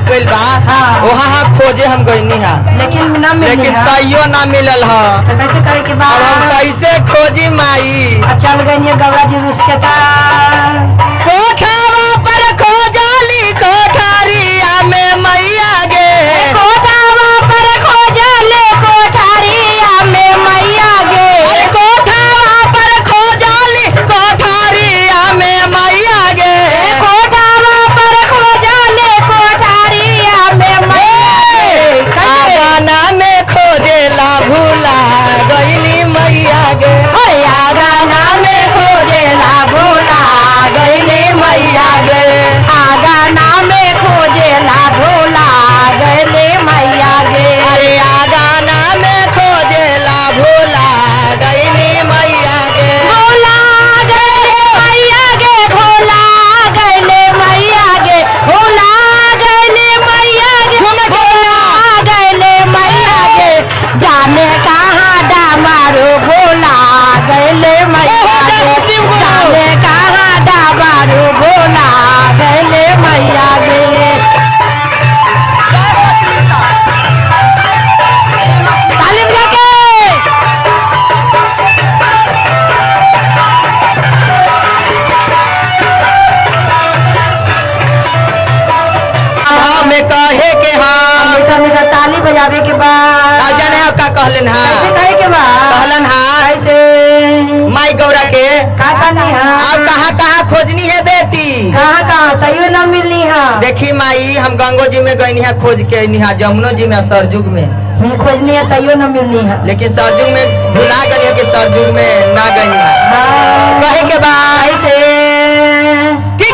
गइल बा वहाँ खोजे हम गइनी हा लेकिन तैयो ना मिलल हा। तो कैसे करे के बाद अब हम कैसे खोजी माई? चल गई गौरा जी रुस के कोठावा पर खोजली कोठारिया में मैया गे, कोठावा पर खोजले कोठारिया में मैया गे, कोठावा पर खोजली कोठारिया में मैया गे, कोठावा पर खोजले कोठारिया में मैया गे। आगाना में खोजेला भूला गइली मैया गे, आगाना में खोजेला भूला गइली मैया गे, आगाना में खोजेला भोला गले मैया गे। अरे आगाना में खोजेला भूला गइली मैया गे, भोला गले मैया गे, भोला गले मैया गे, भोला गले मैया गे, भोला गले मैया गे। जाने कहाँ डामारो भोला गले मैया गे, जाने कहाँ डामारो भोला गले मैया गे। ताली बजा के भाव में कहे के हाँ मीठा मीठा ताली बजावे के बाद अब जाने आप का कहलन कैसे हाँ कहे के बाद कहलन हाँ कैसे माई गौरा के का करनी है अब कहाँ खोजनी है बेटी? कहाँ तैयो न मिलनी है। देखी माई हम गंगो जी में गई है खोज के निहा, जमुनो जी में सरजुग में खोजनी है तैयो न मिलनी है। लेकिन सरजुग में भुला गई है कि सरजुग में ना गई है। हाँ। कहे के बाद कैसे कि